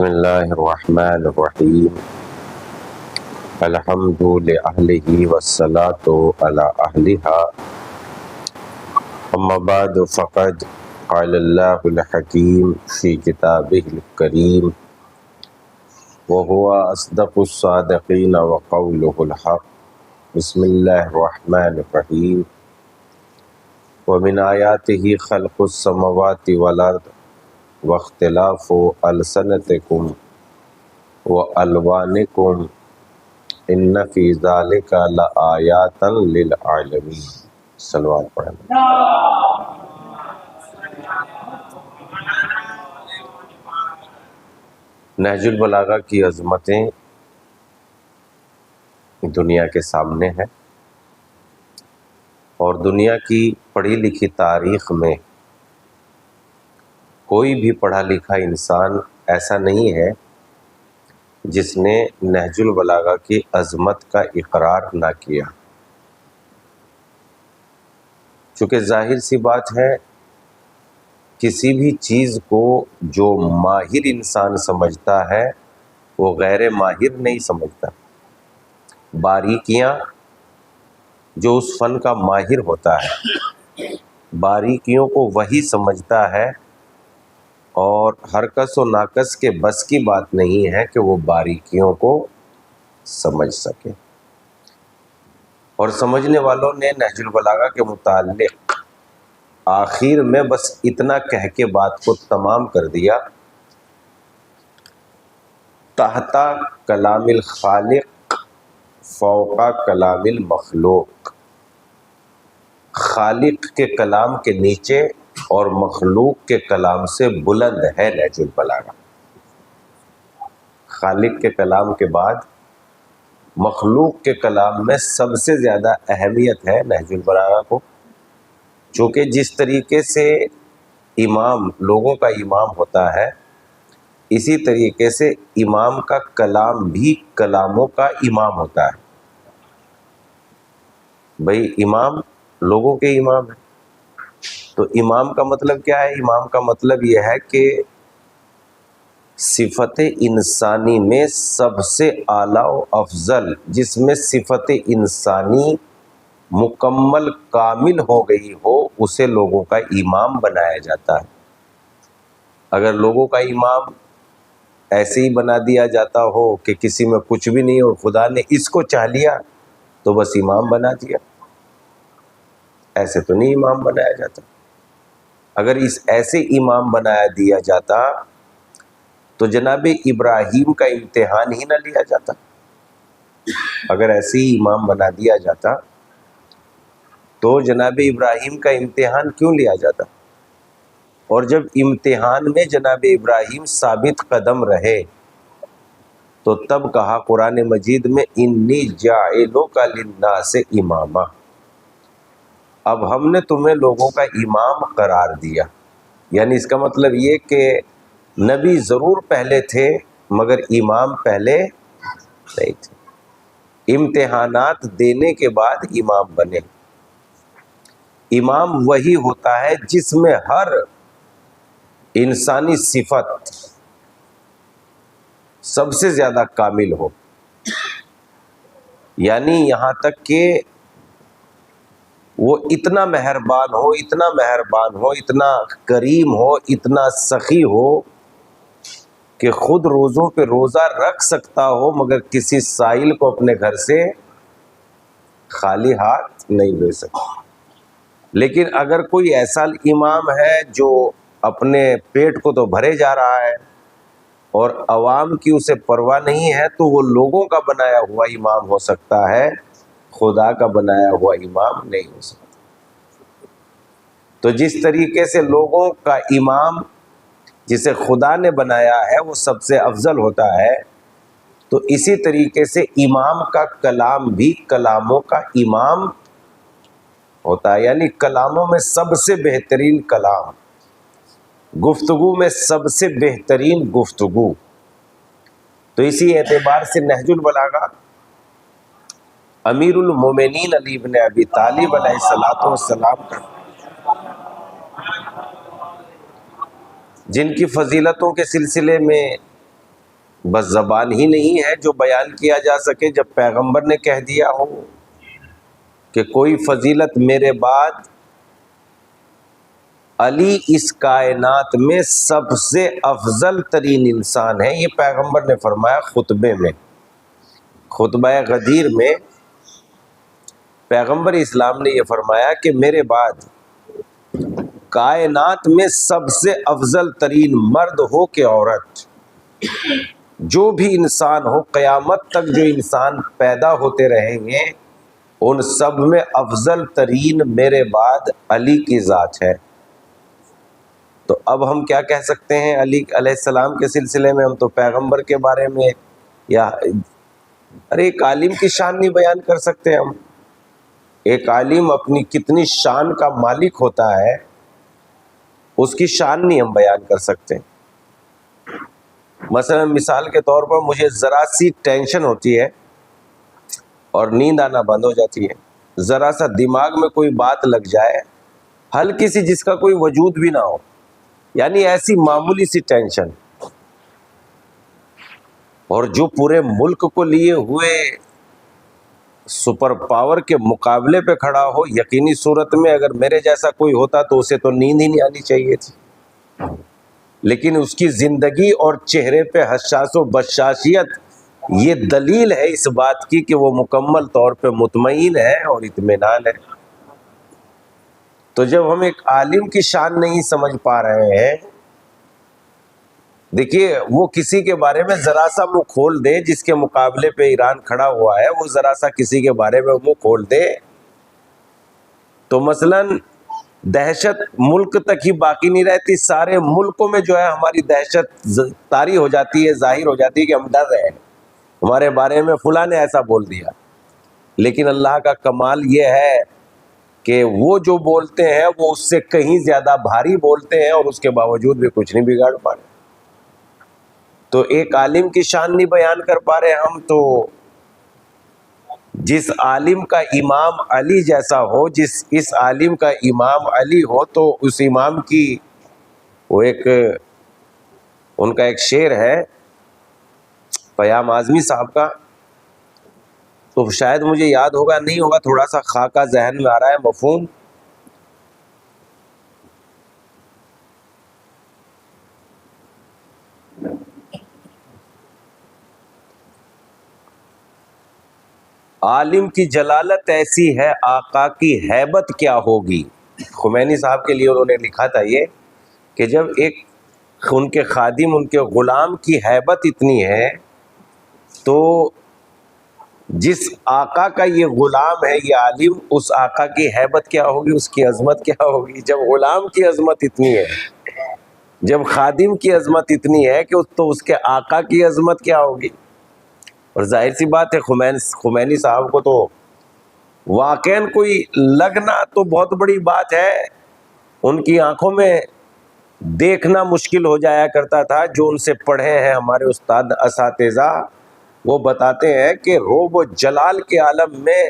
بسم اللہ الرحمن الرحیم الحمد لأہلہ والصلاة علی اہلہا اما بعد فقد قال اللہ الحکیم فی کتابہ الکریم وہو اصدق الصادقین وقولہ الحق بسم اللہ الرحمن الرحیم ومن آیاتہ خلق السماوات والارض واختلاف السنتکم والوانکم ان فی ذالک لآیات للعالمین۔ صلوات پڑھیں۔ نہج البلاغہ کی عظمتیں دنیا کے سامنے ہیں، اور دنیا کی پڑھی لکھی تاریخ میں کوئی بھی پڑھا لکھا انسان ایسا نہیں ہے جس نے نہج البلاغہ کی عظمت کا اقرار نہ کیا۔ چونکہ ظاہر سی بات ہے، کسی بھی چیز کو جو ماہر انسان سمجھتا ہے وہ غیر ماہر نہیں سمجھتا۔ باریکیاں جو اس فن کا ماہر ہوتا ہے، باریکیوں کو وہی سمجھتا ہے، اور ہر کس و ناکس کے بس کی بات نہیں ہے کہ وہ باریکیوں کو سمجھ سکے۔ اور سمجھنے والوں نے نہج البلاغہ کے متعلق آخر میں بس اتنا کہہ کے بات کو تمام کر دیا: تحت کلام الخالق فوق کلام المخلوق۔ خالق کے کلام کے نیچے اور مخلوق کے کلام سے بلند ہے نہج البلاغہ۔ خالق کے کلام کے بعد مخلوق کے کلام میں سب سے زیادہ اہمیت ہے نہج البلاغہ کو، چونکہ جس طریقے سے امام لوگوں کا امام ہوتا ہے، اسی طریقے سے امام کا کلام بھی کلاموں کا امام ہوتا ہے۔ بھئی امام لوگوں کے امام ہے، تو امام کا مطلب کیا ہے؟ امام کا مطلب یہ ہے کہ صفت انسانی میں سب سے اعلیٰ و افضل، جس میں صفت انسانی مکمل کامل ہو گئی ہو، اسے لوگوں کا امام بنایا جاتا ہے۔ اگر لوگوں کا امام ایسے ہی بنا دیا جاتا ہو کہ کسی میں کچھ بھی نہیں اور خدا نے اس کو چاہ لیا تو بس امام بنا دیا، ایسے تو نہیں امام بنایا جاتا۔ اگر ایسے امام بنایا دیا جاتا تو جناب ابراہیم کا امتحان ہی نہ لیا جاتا۔ اگر ایسے ہی امام بنا دیا جاتا تو جناب ابراہیم کا امتحان کیوں لیا جاتا؟ اور جب امتحان میں جناب ابراہیم ثابت قدم رہے تو تب کہا قرآن مجید میں انی جاعلک للناس اماما، اب ہم نے تمہیں لوگوں کا امام قرار دیا۔ یعنی اس کا مطلب یہ کہ نبی ضرور پہلے تھے مگر امام پہلے نہیں تھے، امتحانات دینے کے بعد امام بنے۔ امام وہی ہوتا ہے جس میں ہر انسانی صفت سب سے زیادہ کامل ہو، یعنی یہاں تک کہ وہ اتنا مہربان ہو، اتنا مہربان ہو، اتنا کریم ہو، اتنا سخی ہو کہ خود روزوں پہ روزہ رکھ سکتا ہو مگر کسی سائل کو اپنے گھر سے خالی ہاتھ نہیں بھیج سکتا۔ لیکن اگر کوئی ایسا امام ہے جو اپنے پیٹ کو تو بھرے جا رہا ہے اور عوام کی اسے پرواہ نہیں ہے، تو وہ لوگوں کا بنایا ہوا امام ہو سکتا ہے، خدا کا بنایا ہوا امام نہیں ہو سکتا۔ تو جس طریقے سے لوگوں کا امام جسے خدا نے بنایا ہے وہ سب سے افضل ہوتا ہے، تو اسی طریقے سے امام کا کلام بھی کلاموں کا امام ہوتا ہے، یعنی کلاموں میں سب سے بہترین کلام، گفتگو میں سب سے بہترین گفتگو۔ تو اسی اعتبار سے نہج البلاغہ امیر المومنین علی بن ابی طالب علیہ الصلوۃ والسلام کا، جن کی فضیلتوں کے سلسلے میں بس زبان ہی نہیں ہے جو بیان کیا جا سکے جب پیغمبر نے کہہ دیا ہو کہ کوئی فضیلت میرے بعد علی اس کائنات میں سب سے افضل ترین انسان ہے. یہ پیغمبر نے فرمایا خطبے میں، خطبہ غدیر میں پیغمبر اسلام نے یہ فرمایا کہ میرے بعد کائنات میں سب سے افضل ترین مرد ہو کہ عورت، جو بھی انسان ہو، قیامت تک جو انسان پیدا ہوتے رہیں گے ان سب میں افضل ترین میرے بعد علی کی ذات ہے. تو اب ہم کیا کہہ سکتے ہیں علی علیہ السلام کے سلسلے میں؟ ہم تو پیغمبر کے بارے میں یا ارے ایک عالم کی شان نہیں بیان کر سکتے ہم. ایک عالم اپنی کتنی شان کا مالک ہوتا ہے، اس کی شان نہیں ہم بیان کر سکتے. مثلا مثال کے طور پر مجھے ذرا سی ٹینشن ہوتی ہے اور نیند آنا بند ہو جاتی ہے، ذرا سا دماغ میں کوئی بات لگ جائے، ہلکی سی جس کا کوئی وجود بھی نہ ہو، یعنی ایسی معمولی سی ٹینشن، اور جو پورے ملک کو لیے ہوئے سپر پاور کے مقابلے پہ کھڑا ہو، یقینی صورت میں اگر میرے جیسا کوئی ہوتا تو اسے تو نیند ہی نہیں آنی چاہیے تھی. لیکن اس کی زندگی اور چہرے پہ حساس و بشاشیت یہ دلیل ہے اس بات کی کہ وہ مکمل طور پہ مطمئن ہے اور اطمینان ہے. تو جب ہم ایک عالم کی شان نہیں سمجھ پا رہے ہیں، دیکھیے وہ کسی کے بارے میں ذرا سا منہ کھول دے، جس کے مقابلے پہ ایران کھڑا ہوا ہے وہ ذرا سا کسی کے بارے میں منہ کھول دے تو مثلاً دہشت ملک تک ہی باقی نہیں رہتی، سارے ملکوں میں جو ہے ہماری دہشت طاری ہو جاتی ہے، ظاہر ہو جاتی ہے کہ ہم ڈر رہے ہیں، ہمارے بارے میں فلاں نے ایسا بول دیا. لیکن اللہ کا کمال یہ ہے کہ وہ جو بولتے ہیں وہ اس سے کہیں زیادہ بھاری بولتے ہیں اور اس کے باوجود بھی کچھ نہیں بگاڑ پا رہے. تو ایک عالم کی شان نہیں بیان کر پا رہے ہم، تو جس عالم کا امام علی جیسا ہو، اس عالم کا امام علی ہو، تو اس امام کی وہ ان کا ایک شعر ہے پیام اعظمی صاحب کا، تو شاید مجھے یاد ہوگا نہیں ہوگا، تھوڑا سا خاکہ ذہن میں آ رہا ہے مفہوم. عالم کی جلالت ایسی ہے آقا کی ہیبت کیا ہوگی. خمینی صاحب کے لیے انہوں نے لکھا تھا یہ کہ جب ایک ان کے خادم، ان کے غلام کی ہیبت اتنی ہے تو جس آقا کا یہ غلام ہے یہ عالم، اس آقا کی ہیبت کیا ہوگی، اس کی عظمت کیا ہوگی. جب غلام کی عظمت اتنی ہے، جب خادم کی عظمت اتنی ہے کہ تو اس کے آقا کی عظمت کیا ہوگی. اور ظاہر سی بات ہے خمینی صاحب کو تو واقعاً کوئی لگنا تو بہت بڑی بات ہے، ان کی آنکھوں میں دیکھنا مشکل ہو جایا کرتا تھا. جو ان سے پڑھے ہیں ہمارے استاد اساتذہ وہ بتاتے ہیں کہ روب و جلال کے عالم میں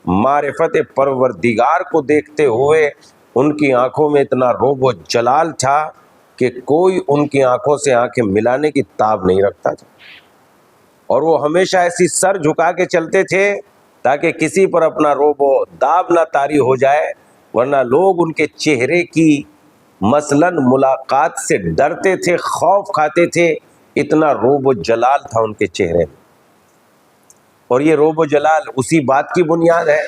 معرفت پروردگار کو دیکھتے ہوئے ان کی آنکھوں میں اتنا روب و جلال تھا کہ کوئی ان کی آنکھوں سے آنکھیں ملانے کی تاب نہیں رکھتا تھا. اور وہ ہمیشہ ایسی سر جھکا کے چلتے تھے تاکہ کسی پر اپنا روب و داب نہ طاری ہو جائے، ورنہ لوگ ان کے چہرے کی مثلاً ملاقات سے ڈرتے تھے، خوف کھاتے تھے، اتنا روب و جلال تھا ان کے چہرے میں. اور یہ روب و جلال اسی بات کی بنیاد ہے،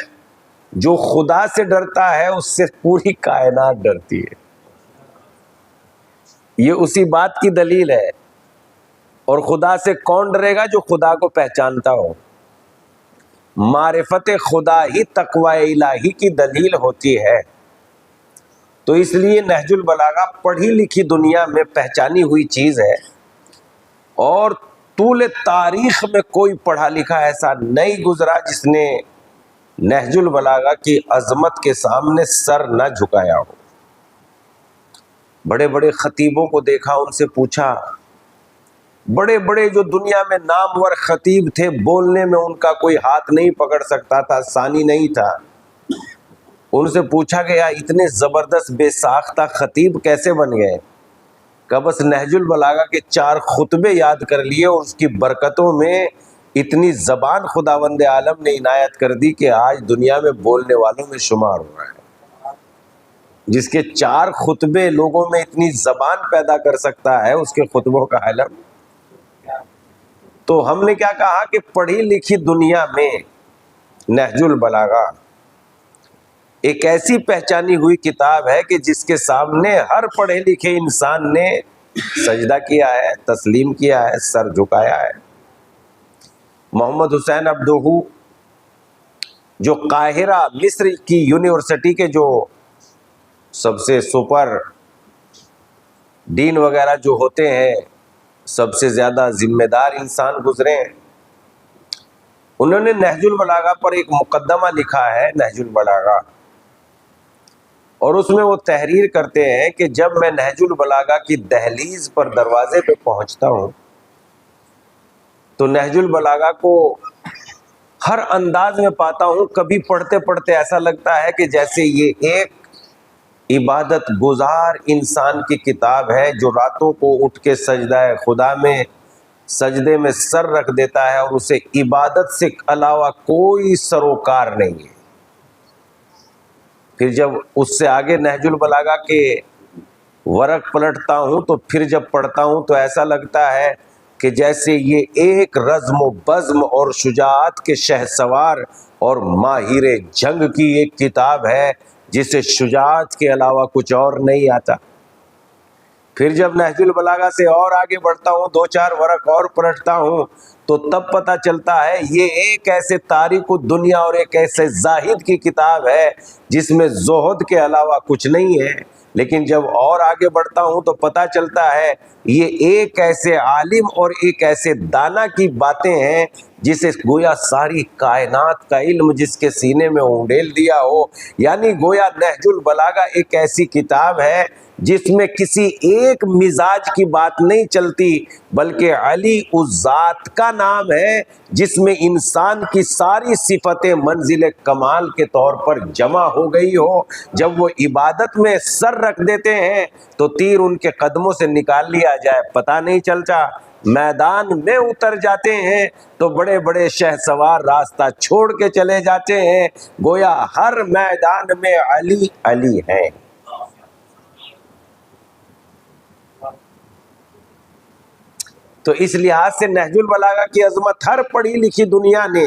جو خدا سے ڈرتا ہے اس سے پوری کائنات ڈرتی ہے. یہ اسی بات کی دلیل ہے. اور خدا سے کون ڈرے گا؟ جو خدا کو پہچانتا ہو. معرفت خدا ہی تقوی الہی کی دلیل ہوتی ہے. تو اس لیے نہج البلاغہ پڑھی لکھی دنیا میں پہچانی ہوئی چیز ہے، اور طول تاریخ میں کوئی پڑھا لکھا ایسا نہیں گزرا جس نے نہج البلاغہ کی عظمت کے سامنے سر نہ جھکایا ہو. بڑے بڑے خطیبوں کو دیکھا، ان سے پوچھا، بڑے بڑے جو دنیا میں نامور خطیب تھے، بولنے میں ان کا کوئی ہاتھ نہیں پکڑ سکتا تھا، ثانی نہیں تھا. ان سے پوچھا گیا اتنے زبردست بے ساختہ خطیب کیسے بن گئے؟ کہ بس نہج البلاغہ کے 4 خطبے یاد کر لیے اور اس کی برکتوں میں اتنی زبان خداوند عالم نے عنایت کر دی کہ آج دنیا میں بولنے والوں میں شمار ہو رہا ہے. جس کے 4 خطبے لوگوں میں اتنی زبان پیدا کر سکتا ہے، اس کے خطبوں کا علم. تو ہم نے کیا کہا کہ پڑھی لکھی دنیا میں نہج البلاغہ ایک ایسی پہچانی ہوئی کتاب ہے کہ جس کے سامنے ہر پڑھے لکھے انسان نے سجدہ کیا ہے، تسلیم کیا ہے، سر جھکایا ہے. محمد حسین عبدہو جو قاہرہ مصر کی یونیورسٹی کے جو سب سے سپر ڈین وغیرہ جو ہوتے ہیں، سب سے زیادہ ذمہ دار انسان گزرے ہیں، انہوں نے نہج البلاغہ پر ایک مقدمہ لکھا ہے، نہج البلاغہ. اور اس میں وہ تحریر کرتے ہیں کہ جب میں نہج البلاغہ کی دہلیز پر دروازے پہ پہنچتا ہوں تو نہج البلاغہ کو ہر انداز میں پاتا ہوں. کبھی پڑھتے پڑھتے ایسا لگتا ہے کہ جیسے یہ ایک عبادت گزار انسان کی کتاب ہے جو راتوں کو اٹھ کے سجدہ خدا میں سجدے میں سر رکھ دیتا ہے اور اسے عبادت سے علاوہ کوئی سروکار نہیں ہے. پھر جب اس سے آگے نہج البلاغہ کے ورق پلٹتا ہوں تو پھر جب پڑھتا ہوں تو ایسا لگتا ہے کہ جیسے یہ ایک رزم و بزم اور شجاعت کے شہسوار اور ماہر جنگ کی ایک کتاب ہے جسے شجاعت کے علاوہ کچھ اور نہیں آتا. پھر جب نہج البلاغہ سے اور آگے بڑھتا ہوں، 2-4 ورق اور پلٹتا ہوں تو تب پتہ چلتا ہے یہ ایک ایسے تاریک الدنیا اور ایک ایسے زاہد کی کتاب ہے جس میں زہد کے علاوہ کچھ نہیں ہے. لیکن جب اور آگے بڑھتا ہوں تو پتہ چلتا ہے یہ ایک ایسے عالم اور ایک ایسے دانا کی باتیں ہیں جسے گویا ساری کائنات کا علم جس کے سینے میں اونڈیل دیا ہو. یعنی گویا نہج البلاغہ ایک ایسی کتاب ہے جس میں کسی ایک مزاج کی بات نہیں چلتی، بلکہ علی اس ذات کا نام ہے جس میں انسان کی ساری صفتیں منزل کمال کے طور پر جمع ہو گئی ہو. جب وہ عبادت میں سر رکھ دیتے ہیں تو تیر ان کے قدموں سے نکال لیا جائے پتہ نہیں چلتا. میدان میں اتر جاتے ہیں تو بڑے بڑے شہسوار راستہ چھوڑ کے چلے جاتے ہیں، گویا ہر میدان میں علی علی ہیں. تو اس لحاظ سے نہج البلاغہ کی عظمت ہر پڑھی لکھی دنیا نے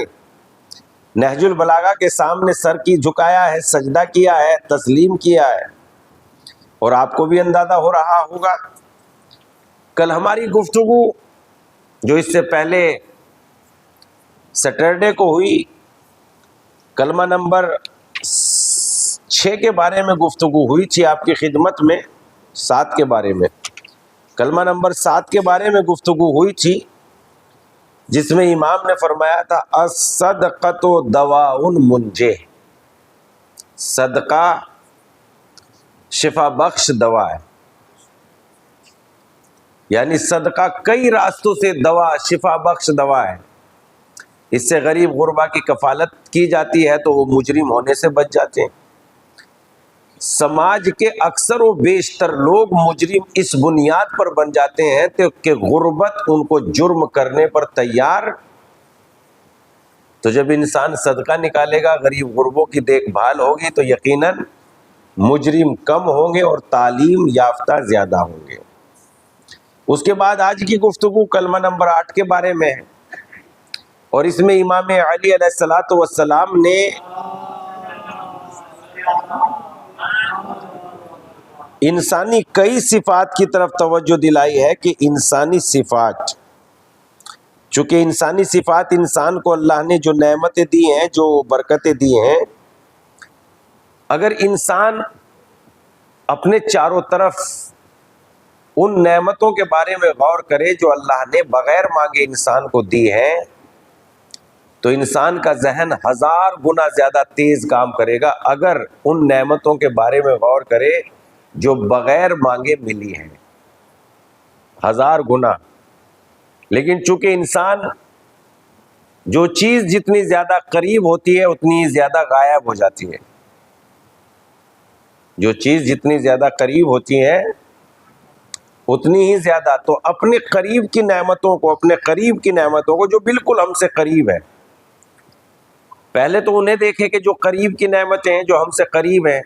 نہج البلاغہ کے سامنے سر کی جھکایا ہے، سجدہ کیا ہے، تسلیم کیا ہے. اور آپ کو بھی اندازہ ہو رہا ہوگا کل ہماری گفتگو جو اس سے پہلے سیٹرڈے کو ہوئی، کلمہ نمبر 6 کے بارے میں گفتگو ہوئی تھی آپ کی خدمت میں، 7 کے بارے میں، کلمہ نمبر 7 کے بارے میں گفتگو ہوئی تھی، جس میں امام نے فرمایا تھا الصدقۃ دواء منجے، صدقہ شفا بخش دوا ہے. یعنی صدقہ کئی راستوں سے دوا، شفا بخش دوا ہے. اس سے غریب غربا کی کفالت کی جاتی ہے تو وہ مجرم ہونے سے بچ جاتے ہیں. سماج کے اکثر و بیشتر لوگ مجرم اس بنیاد پر بن جاتے ہیں کہ غربت ان کو جرم کرنے پر تیار. تو جب انسان صدقہ نکالے گا، غریب غربوں کی دیکھ بھال ہوگی تو یقیناً مجرم کم ہوں گے اور تعلیم یافتہ زیادہ ہوں گے. اس کے بعد آج کی گفتگو کلمہ نمبر 8 کے بارے میں ہے، اور اس میں امام علی علیہ الصلوۃ والسلام نے انسانی کئی صفات کی طرف توجہ دلائی ہے کہ انسانی صفات، چونکہ انسانی صفات انسان کو اللہ نے جو نعمتیں دی ہیں، جو برکتیں دی ہیں، اگر انسان اپنے چاروں طرف ان نعمتوں کے بارے میں غور کرے جو اللہ نے بغیر مانگے انسان کو دی ہیں، تو انسان کا ذہن 1000 گنا زیادہ تیز کام کرے گا اگر ان نعمتوں کے بارے میں غور کرے جو بغیر مانگے ملی ہیں، 1000 گنا. لیکن چونکہ انسان جو چیز جتنی زیادہ قریب ہوتی ہے اتنی زیادہ غائب ہو جاتی ہے، جو چیز جتنی زیادہ قریب ہوتی ہے اتنی ہی زیادہ تو اپنے قریب کی نعمتوں کو، اپنے قریب کی نعمتوں کو جو بالکل ہم سے قریب ہے، پہلے تو انہیں دیکھیں کہ جو قریب کی نعمتیں ہیں، جو ہم سے قریب ہیں،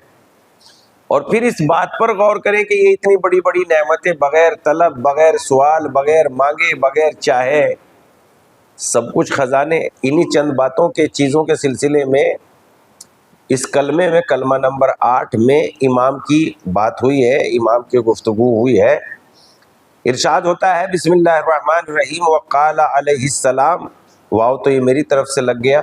اور پھر اس بات پر غور کریں کہ یہ اتنی بڑی بڑی نعمتیں بغیر طلب، بغیر سوال، بغیر مانگے، بغیر چاہے، سب کچھ خزانے، انہی چند باتوں کے چیزوں کے سلسلے میں اس کلمے میں، کلمہ نمبر 8 میں امام کی بات ہوئی ہے، امام کی گفتگو ہوئی ہے۔ ارشاد ہوتا ہے بسم اللہ الرحمن الرحیم وقال علیہ السلام، واو تو یہ میری طرف سے لگ گیا،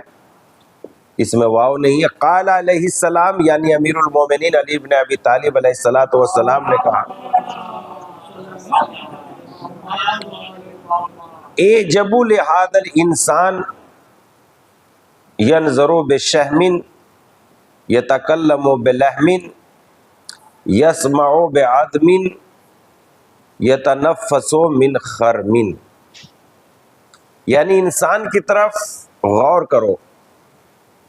اس میں واو نہیں ہے، قال علیہ السلام یعنی امیر المومنین علی بن ابی طالب علیہ السلام نے کہا، اعجب لہذا الانسان ینظر بشہم یتکلم بلحم یسمع بعظم یتنفس من خرم، یعنی انسان کی طرف غور کرو،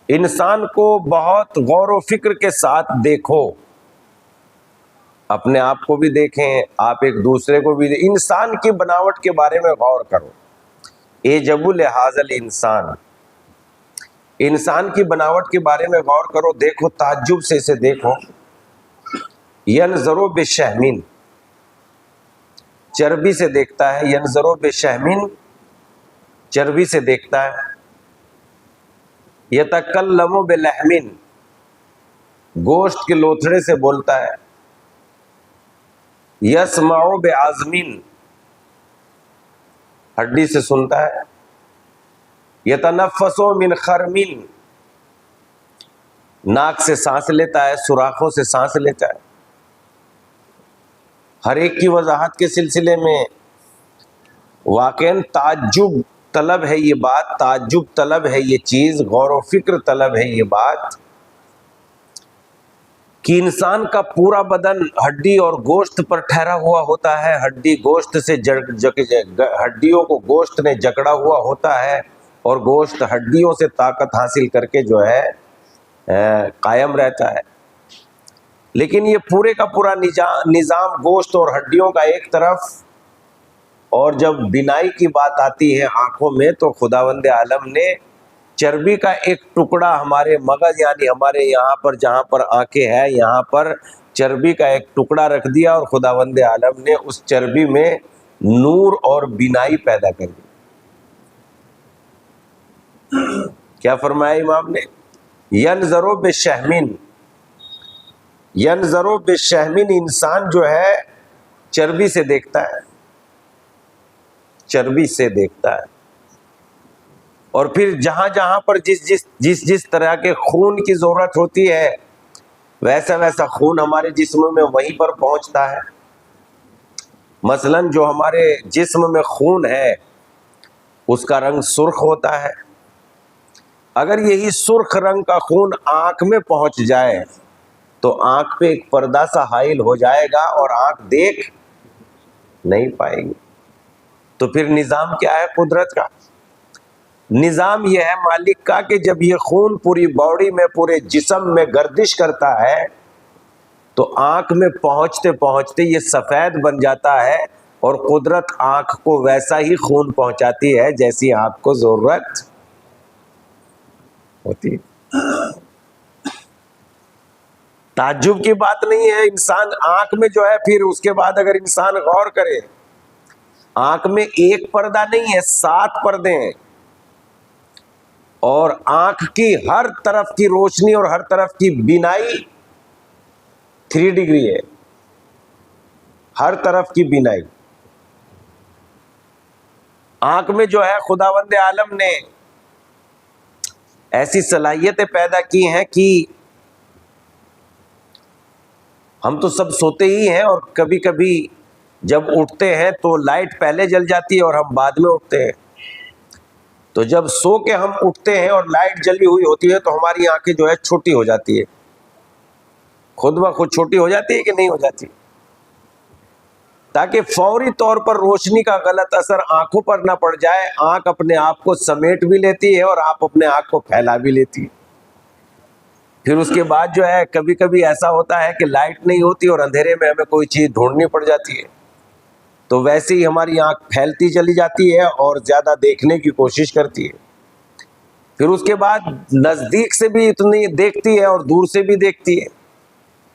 انسان کو بہت غور و فکر کے ساتھ دیکھو، اپنے آپ کو بھی دیکھیں، آپ ایک دوسرے کو بھی دیکھیں، انسان کی بناوٹ کے بارے میں غور کرو، اعجب لہذا الانسان، انسان کی بناوٹ کے بارے میں غور کرو، دیکھو، تعجب سے اسے دیکھو، ینظر بشہم، چربی سے دیکھتا ہے، ینظر بشہم، چربی سے دیکھتا ہے، یتکلم بلحم، گوشت کے لوتھڑے سے بولتا ہے، یسمع بعظم، ہڈی سے سنتا ہے، یتنفس من خرم، ناک سے سانس لیتا ہے، سوراخوں سے سانس لیتا ہے۔ ہر ایک کی وضاحت کے سلسلے میں واقعاً تعجب طلب ہے یہ بات، تعجب طلب ہے یہ چیز، غور و فکر طلب ہے یہ بات کہ انسان کا پورا بدن ہڈی اور گوشت پر ٹھہرا ہوا ہوتا ہے، ہڈی گوشت سے ہڈیوں کو گوشت نے جکڑا ہوا ہوتا ہے، اور گوشت ہڈیوں سے طاقت حاصل کر کے جو ہے قائم رہتا ہے۔ لیکن یہ پورے کا پورا نظام گوشت اور ہڈیوں کا ایک طرف، اور جب بینائی کی بات آتی ہے آنکھوں میں، تو خداوند عالم نے چربی کا ایک ٹکڑا ہمارے مغز یعنی ہمارے یہاں پر جہاں پر آنکھیں ہیں، یہاں پر چربی کا ایک ٹکڑا رکھ دیا، اور خداوند عالم نے اس چربی میں نور اور بینائی پیدا کر دی۔ کیا فرمایا امام نے؟ ینظر بشہم، ینظر بشہم، انسان جو ہے چربی سے دیکھتا ہے، چربی سے دیکھتا ہے، اور پھر جہاں جہاں پر جس طرح کے خون کی ضرورت ہوتی ہے، ویسا ویسا خون ہمارے جسم میں وہیں پر پہنچتا ہے۔ مثلاً جو ہمارے جسم میں خون ہے اس کا رنگ سرخ ہوتا ہے، اگر یہی سرخ رنگ کا خون آنکھ میں پہنچ جائے تو آنکھ پہ ایک پردہ سا حائل ہو جائے گا اور آنکھ دیکھ نہیں پائے گی۔ تو پھر نظام کیا ہے قدرت کا؟ نظام یہ ہے مالک کا کہ جب یہ خون پوری باڈی میں، پورے جسم میں گردش کرتا ہے تو آنکھ میں پہنچتے پہنچتے یہ سفید بن جاتا ہے، اور قدرت آنکھ کو ویسا ہی خون پہنچاتی ہے جیسی آنکھ کو ضرورت ہوتی ہے۔ تعجب کی بات نہیں ہے، انسان آنکھ میں جو ہے، پھر اس کے بعد اگر انسان غور کرے، آنکھ میں ایک پردہ نہیں ہے، 7 پردے ہیں، اور آنکھ کی ہر طرف کی روشنی اور ہر طرف کی بینائی 3 ڈگری ہے، ہر طرف کی بینائی۔ آنکھ میں جو ہے خداوند عالم نے ایسی صلاحیتیں پیدا کی ہیں کہ ہم تو سب سوتے ہی ہیں، اور کبھی کبھی جب اٹھتے ہیں تو لائٹ پہلے جل جاتی ہے اور ہم بعد میں اٹھتے ہیں، تو جب سو کے ہم اٹھتے ہیں اور لائٹ جلی ہوئی ہوتی ہے تو ہماری آنکھیں جو ہے چھوٹی ہو جاتی ہے، خود بخود چھوٹی ہو جاتی ہے کہ نہیں ہو جاتی؟ تاکہ فوری طور پر روشنی کا غلط اثر آنکھوں پر نہ پڑ جائے، آنکھ اپنے آپ کو سمیٹ بھی لیتی ہے اور آپ اپنے آنکھ کو پھیلا بھی لیتی ہے۔ پھر اس کے بعد جو ہے کبھی کبھی ایسا ہوتا ہے کہ لائٹ نہیں ہوتی اور اندھیرے میں ہمیں کوئی چیز ڈھونڈنی پڑ جاتی ہے، تو ویسے ہی ہماری آنکھ پھیلتی چلی جاتی ہے اور زیادہ دیکھنے کی کوشش کرتی ہے. پھر اس کے بعد نزدیک سے بھی اتنی دیکھتی ہے اور دور سے بھی دیکھتی ہے.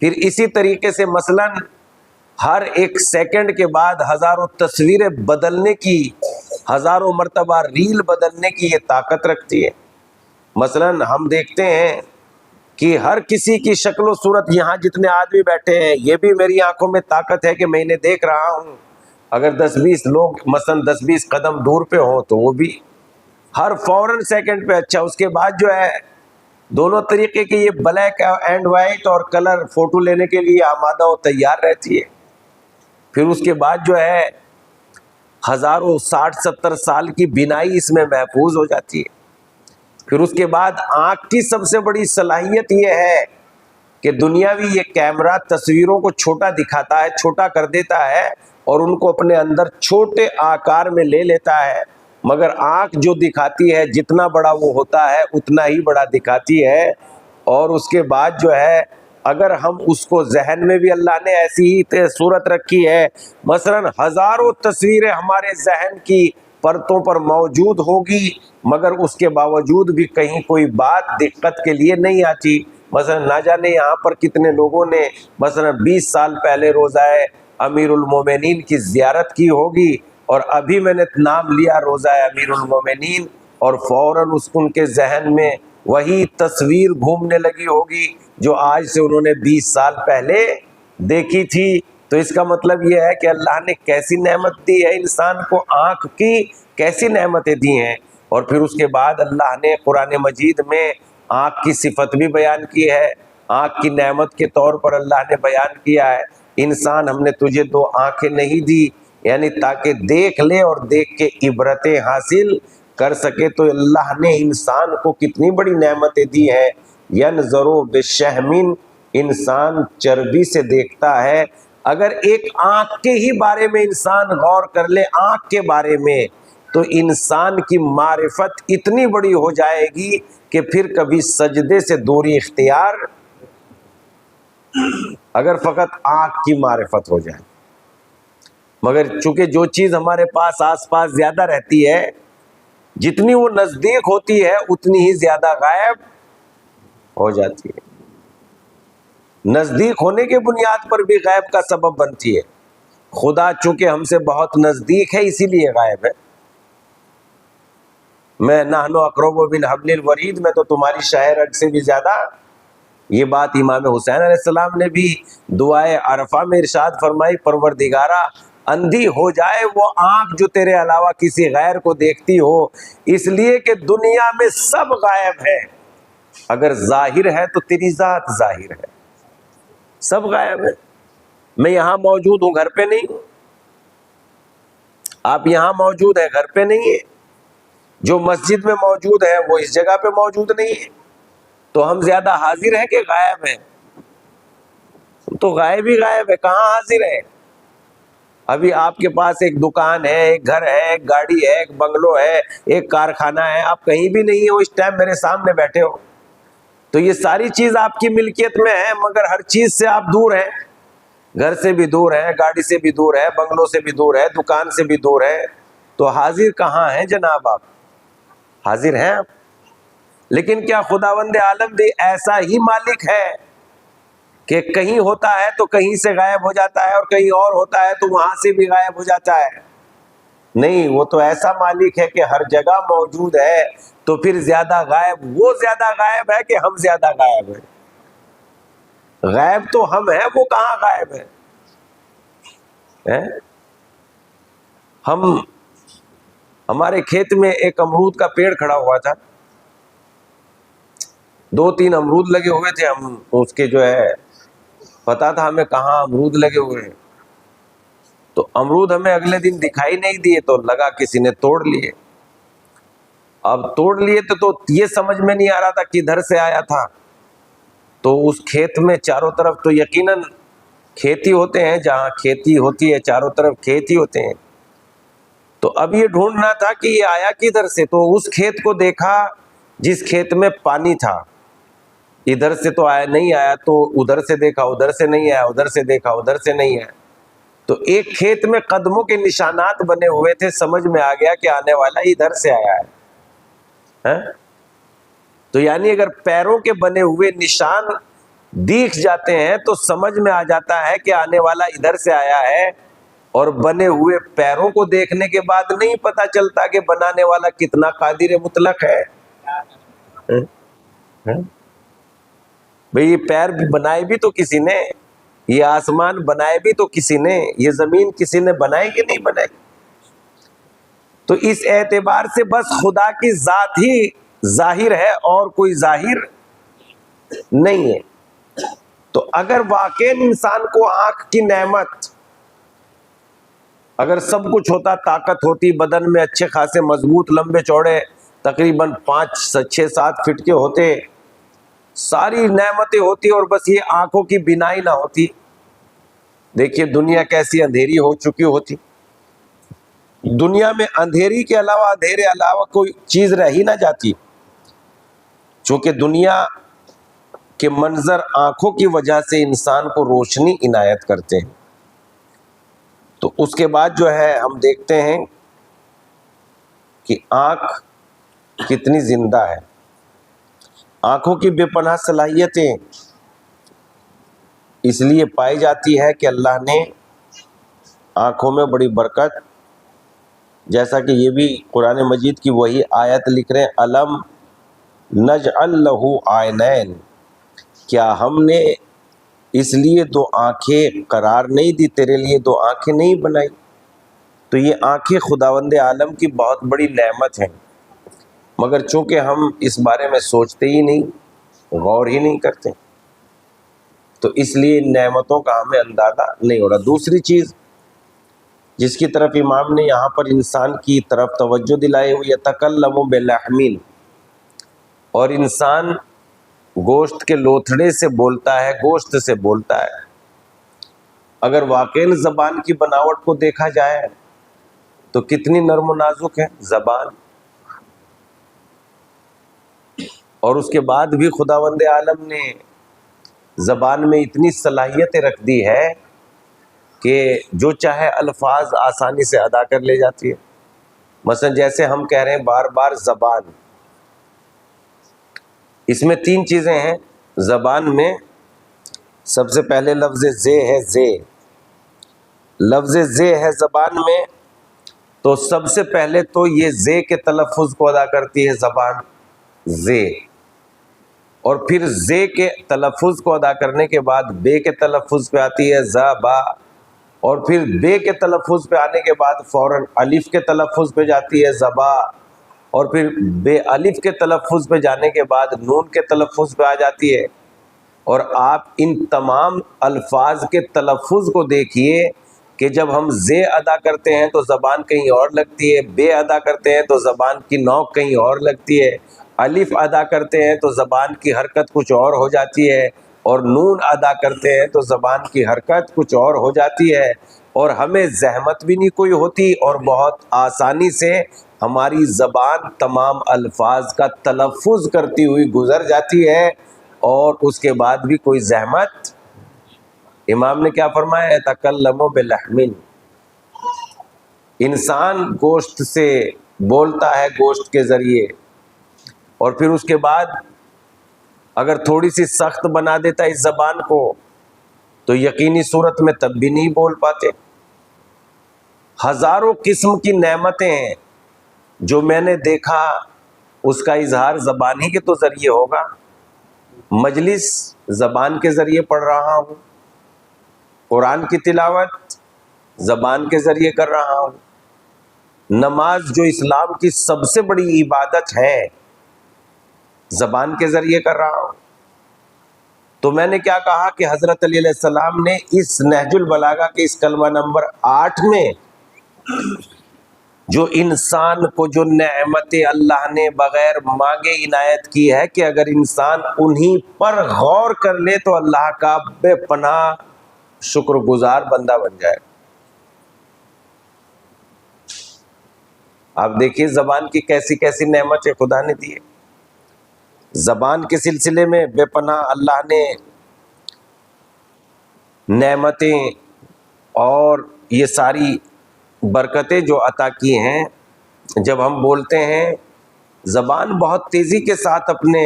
پھر اسی طریقے سے مثلاً ہر ایک سیکنڈ کے بعد ہزاروں تصویریں بدلنے کی، ہزاروں مرتبہ ریل بدلنے کی یہ طاقت رکھتی ہے. مثلاً ہم دیکھتے ہیں کہ ہر کسی کی شکل و صورت، یہاں جتنے آدمی بیٹھے ہیں یہ بھی میری آنکھوں میں طاقت ہے کہ میں انہیں دیکھ رہا ہوں. اگر 10-20 لوگ مثلاً 10-20 قدم دور پہ ہوں تو وہ بھی ہر فوراً سیکنڈ پہ. اچھا اس کے بعد جو ہے دونوں طریقے کی یہ بلیک اینڈ وائٹ اور کلر فوٹو لینے کے لیے آمادہ و تیار رہتی ہے. پھر اس کے بعد جو ہے ہزاروں 60-70 سال کی بینائی اس میں محفوظ ہو جاتی ہے. پھر اس کے بعد آنکھ کی سب سے بڑی صلاحیت یہ ہے کہ دنیاوی یہ کیمرہ تصویروں کو چھوٹا دکھاتا ہے، چھوٹا کر دیتا ہے اور ان کو اپنے اندر چھوٹے آکار میں لے لیتا ہے. مگر آنکھ جو دکھاتی ہے جتنا بڑا وہ ہوتا ہے اتنا ہی بڑا دکھاتی ہے. اور اس کے بعد جو ہے اگر ہم اس کو ذہن میں بھی اللہ نے ایسی ہی صورت رکھی ہے، مثلاً ہزاروں تصویریں ہمارے ذہن کی پرتوں پر موجود ہوگی مگر اس کے باوجود بھی کہیں کوئی بات دقت کے لیے نہیں آتی. مثلا نہ جانے یہاں پر کتنے لوگوں نے مثلا 20 سال پہلے روزہ امیر المومنین کی زیارت کی ہوگی اور ابھی میں نے نام لیا روزہ امیر المومنین اور فوراً ان کے ذہن میں وہی تصویر گھومنے لگی ہوگی جو آج سے انہوں نے 20 سال پہلے دیکھی تھی. تو اس کا مطلب یہ ہے کہ اللہ نے کیسی نعمت دی ہے انسان کو، آنکھ کی کیسی نعمتیں دی ہیں. اور پھر اس کے بعد اللہ نے قرآن مجید میں آنکھ کی صفت بھی بیان کی ہے. آنکھ کی نعمت کے طور پر اللہ نے بیان کیا ہے انسان ہم نے تجھے 2 آنکھیں نہیں دی یعنی تاکہ دیکھ لے اور دیکھ کے عبرتیں حاصل کر سکے. تو اللہ نے انسان کو کتنی بڑی نعمتیں دی ہیں. ینظروا بشہم، انسان چربی سے دیکھتا ہے. اگر ایک آنکھ کے ہی بارے میں انسان غور کر لے، آنکھ کے بارے میں، تو انسان کی معرفت اتنی بڑی ہو جائے گی کہ پھر کبھی سجدے سے دوری اختیار اگر فقط آنکھ کی معرفت ہو جائے. مگر چونکہ جو چیز ہمارے پاس آس پاس زیادہ رہتی ہے جتنی وہ نزدیک ہوتی ہے اتنی ہی زیادہ غائب ہو جاتی ہے. نزدیک ہونے کے بنیاد پر بھی غائب کا سبب بنتی ہے. خدا چونکہ ہم سے بہت نزدیک ہے اسی لیے غائب ہے. میں نحن اقرب من حبل الورید، میں تو تمہاری شاہ رگ سے بھی زیادہ. یہ بات امام حسین علیہ السلام نے بھی دعائے عرفہ میں ارشاد فرمائی، پروردگارا اندھی ہو جائے وہ آنکھ جو تیرے علاوہ کسی غیر کو دیکھتی ہو، اس لیے کہ دنیا میں سب غائب ہے. اگر ظاہر ہے تو تیری ذات ظاہر ہے، سب غائب ہے. میں یہاں موجود ہوں، گھر پہ نہیں ہوں. آپ یہاں موجود ہیں، گھر پہ نہیں ہیں. جو مسجد میں موجود ہے وہ اس جگہ پہ موجود نہیں ہے. تو ہم زیادہ حاضر ہیں کہ غائب ہیں؟ تو غائب ہی غائب ہے، کہاں حاضر ہے؟ ابھی آپ کے پاس ایک دکان ہے، ایک گھر ہے، ایک گاڑی ہے، ایک بنگلو ہے، ایک کارخانہ ہے، آپ کہیں بھی نہیں ہو، اس ٹائم میرے سامنے بیٹھے ہو. تو یہ ساری چیز آپ کی ملکیت میں ہے مگر ہر چیز سے آپ دور ہیں. گھر سے بھی دور ہیں، گاڑی سے بھی دور ہے، بنگلو سے بھی دور ہے، دکان سے بھی دور ہے. تو حاضر کہاں ہیں جناب؟ آپ حاضر ہیں آپ. لیکن کیا خداوند عالم بھی ایسا ہی مالک ہے کہ کہیں ہوتا ہے تو کہیں سے غائب ہو جاتا ہے اور کہیں اور ہوتا ہے تو وہاں سے بھی غائب ہو جاتا ہے؟ نہیں، وہ تو ایسا مالک ہے کہ ہر جگہ موجود ہے. تو پھر زیادہ غائب وہ زیادہ غائب ہے کہ ہم زیادہ غائب ہیں؟ غائب تو ہم ہیں، وہ کہاں غائب ہے؟ ہمارے کھیت میں ایک امرود کا پیڑ کھڑا ہوا تھا، 2-3 امرود لگے ہوئے تھے. ہم اس کے جو ہے پتا تھا ہمیں کہاں امرود لگے ہوئے ہیں. تو امرود ہمیں اگلے دن دکھائی نہیں دیے تو لگا کسی نے توڑ لیے. اب توڑ لیے تو یہ سمجھ میں نہیں آ رہا تھا کدھر سے آیا تھا. تو اس کھیت میں چاروں طرف تو یقیناً کھیتی ہوتے ہیں، جہاں کھیتی ہوتی ہے چاروں طرف کھیت ہی ہوتے ہیں. تو اب یہ ڈھونڈنا تھا کہ یہ آیا کدھر سے. تو اس کھیت کو دیکھا جس کھیت میں پانی تھا، ادھر سے تو آیا نہیں آیا، تو ادھر سے دیکھا ادھر سے نہیں آیا، ادھر سے دیکھا ادھر سے نہیں آیا. تو ایک کھیت میں قدموں کے نشانات بنے ہوئے تھے، سمجھ میں آ گیا کہ آنے والا ادھر سے آیا ہے۔ تو یعنی اگر پیروں کے بنے ہوئے نشان دیکھ جاتے ہیں تو سمجھ میں آ جاتا ہے کہ آنے والا ادھر سے آیا ہے، اور بنے ہوئے پیروں کو دیکھنے کے بعد نہیں پتا چلتا کہ بنانے والا کتنا قادر مطلق ہے۔ بھئی یہ پیر بنائے بھی تو کسی نے، یہ آسمان بنائے بھی تو کسی نے، یہ زمین کسی نے بنائی کہ نہیں بنائی؟ تو اس اعتبار سے بس خدا کی ذات ہی ظاہر ہے اور کوئی ظاہر نہیں ہے۔ تو اگر واقعی انسان کو آنکھ کی نعمت، اگر سب کچھ ہوتا، طاقت ہوتی، بدن میں اچھے خاصے مضبوط لمبے چوڑے تقریباً 5-6-7 فٹ کے ہوتے، ساری نعمتیں ہوتی، اور بس یہ آنکھوں کی بینائی نہ ہوتی، دیکھیے دنیا کیسی اندھیری ہو چکی ہوتی۔ دنیا میں اندھیری کے علاوہ، اندھیرے علاوہ کوئی چیز رہ ہی نہ جاتی، چونکہ دنیا کے منظر آنکھوں کی وجہ سے انسان کو روشنی عنایت کرتے ہیں۔ تو اس کے بعد جو ہے ہم دیکھتے ہیں کہ آنکھ کتنی زندہ ہے۔ آنکھوں کی بے پناہ صلاحیتیں اس لیے پائی جاتی ہے کہ اللہ نے آنکھوں میں بڑی برکت، جیسا کہ یہ بھی قرآن مجید کی وہی آیت لکھ رہے ہیں، الم نجعل لہ عینین، کیا ہم نے اس لیے 2 آنکھیں قرار نہیں دی، تیرے لیے 2 آنکھیں نہیں بنائی؟ تو یہ آنکھیں خداوند عالم کی بہت بڑی نعمت ہیں، مگر چونکہ ہم اس بارے میں سوچتے ہی نہیں، غور ہی نہیں کرتے، تو اس لیے نعمتوں کا ہمیں اندازہ نہیں ہو رہا۔ دوسری چیز جس کی طرف امام نے یہاں پر انسان کی طرف توجہ دلائی ہوئی، یتکلم بلحم، اور انسان گوشت کے لوتھڑے سے بولتا ہے، گوشت سے بولتا ہے۔ اگر واقعی زبان کی بناوٹ کو دیکھا جائے تو کتنی نرم و نازک ہے زبان، اور اس کے بعد بھی خداوند عالم نے زبان میں اتنی صلاحیتیں رکھ دی ہے کہ جو چاہے الفاظ آسانی سے ادا کر لے جاتی ہے۔ مثلا جیسے ہم کہہ رہے ہیں بار بار زبان، اس میں 3 چیزیں ہیں۔ زبان میں سب سے پہلے لفظ زے ہے، زے، لفظ زے ہے زبان میں، تو سب سے پہلے تو یہ زے کے تلفظ کو ادا کرتی ہے زبان، زے، اور پھر زے کے تلفظ کو ادا کرنے کے بعد بے کے تلفظ پہ آتی ہے زا با، اور پھر بے کے تلفظ پہ آنے کے بعد فوراً الف کے تلفظ پہ جاتی ہے زبا، اور پھر بے الف کے تلفظ پہ جانے کے بعد نون کے تلفظ پہ آ جاتی ہے۔ اور آپ ان تمام الفاظ کے تلفظ کو دیکھیے کہ جب ہم زے ادا کرتے ہیں تو زبان کہیں اور لگتی ہے، بے ادا کرتے ہیں تو زبان کی نوک کہیں اور لگتی ہے، الف ادا کرتے ہیں تو زبان کی حرکت کچھ اور ہو جاتی ہے، اور نون ادا کرتے ہیں تو زبان کی حرکت کچھ اور ہو جاتی ہے، اور ہمیں زحمت بھی نہیں کوئی ہوتی، اور بہت آسانی سے ہماری زبان تمام الفاظ کا تلفظ کرتی ہوئی گزر جاتی ہے، اور اس کے بعد بھی کوئی زحمت۔ امام نے کیا فرمایا؟ یتکلم بلحم، انسان گوشت سے بولتا ہے، گوشت کے ذریعے، اور پھر اس کے بعد اگر تھوڑی سی سخت بنا دیتا اس زبان کو تو یقینی صورت میں تب بھی نہیں بول پاتے۔ ہزاروں قسم کی نعمتیں ہیں جو میں نے دیکھا، اس کا اظہار زبان ہی کے تو ذریعے ہوگا۔ مجلس زبان کے ذریعے پڑھ رہا ہوں، قرآن کی تلاوت زبان کے ذریعے کر رہا ہوں، نماز جو اسلام کی سب سے بڑی عبادت ہے زبان کے ذریعے کر رہا ہوں۔ تو میں نے کیا کہا کہ حضرت علی علیہ السلام نے اس نہج البلاغہ کے اس کلمہ نمبر 8 میں جو انسان کو جو نعمتیں اللہ نے بغیر مانگے عنایت کی ہے کہ اگر انسان انہی پر غور کر لے تو اللہ کا بے پناہ شکر گزار بندہ بن جائے۔ آپ دیکھیے زبان کی کیسی کیسی نعمتیں خدا نے دی ہے۔ زبان کے سلسلے میں بے پناہ اللہ نے نعمتیں اور یہ ساری برکتیں جو عطا کی ہیں، جب ہم بولتے ہیں زبان بہت تیزی کے ساتھ اپنے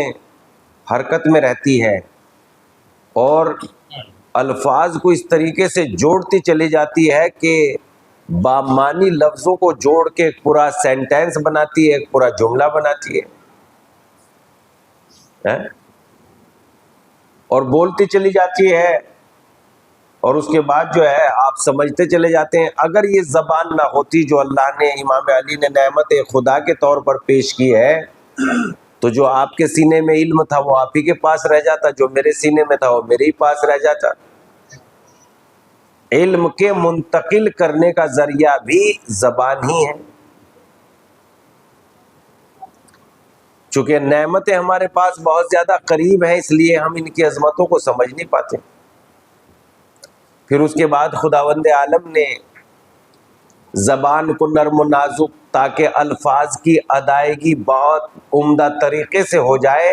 حرکت میں رہتی ہے اور الفاظ کو اس طریقے سے جوڑتی چلی جاتی ہے کہ بامانی لفظوں کو جوڑ کے ایک پورا سینٹینس بناتی ہے، ایک پورا جملہ بناتی ہے اور بولتی چلی جاتی ہے، اور اس کے بعد جو ہے آپ سمجھتے چلے جاتے ہیں۔ اگر یہ زبان نہ ہوتی جو اللہ نے امام علی نے نعمت خدا کے طور پر پیش کی ہے، تو جو آپ کے سینے میں علم تھا وہ آپ ہی کے پاس رہ جاتا، جو میرے سینے میں تھا وہ میرے ہی پاس رہ جاتا۔ علم کے منتقل کرنے کا ذریعہ بھی زبان ہی ہے۔ چونکہ نعمتیں ہمارے پاس بہت زیادہ قریب ہیں، اس لیے ہم ان کی عظمتوں کو سمجھ نہیں پاتے۔ پھر اس کے بعد خداوند عالم نے زبان کو نرم و نازک تاکہ الفاظ کی ادائیگی بہت عمدہ طریقے سے ہو جائے،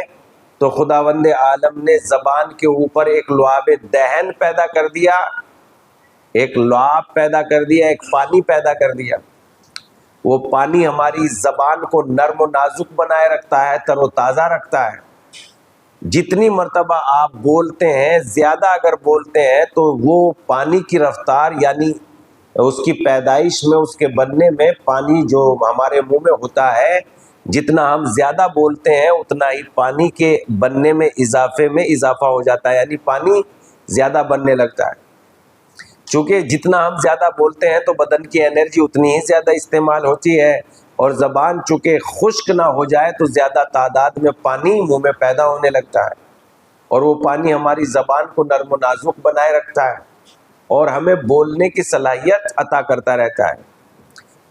تو خداوند عالم نے زبان کے اوپر ایک لعاب دہن پیدا کر دیا، ایک لعاب پیدا کر دیا، ایک پانی پیدا کر دیا۔ وہ پانی ہماری زبان کو نرم و نازک بنائے رکھتا ہے، تر و تازہ رکھتا ہے۔ جتنی مرتبہ آپ بولتے ہیں، زیادہ اگر بولتے ہیں تو وہ پانی کی رفتار، یعنی اس کی پیدائش میں، اس کے بننے میں پانی جو ہمارے منہ میں ہوتا ہے، جتنا ہم زیادہ بولتے ہیں اتنا ہی پانی کے بننے میں اضافہ ہو جاتا ہے، یعنی پانی زیادہ بننے لگتا ہے۔ چونکہ جتنا ہم زیادہ بولتے ہیں تو بدن کی انرجی اتنی ہی زیادہ استعمال ہوتی ہے، اور زبان چونکہ خشک نہ ہو جائے تو زیادہ تعداد میں پانی منہ میں پیدا ہونے لگتا ہے، اور وہ پانی ہماری زبان کو نرم و نازک بنائے رکھتا ہے اور ہمیں بولنے کی صلاحیت عطا کرتا رہتا ہے۔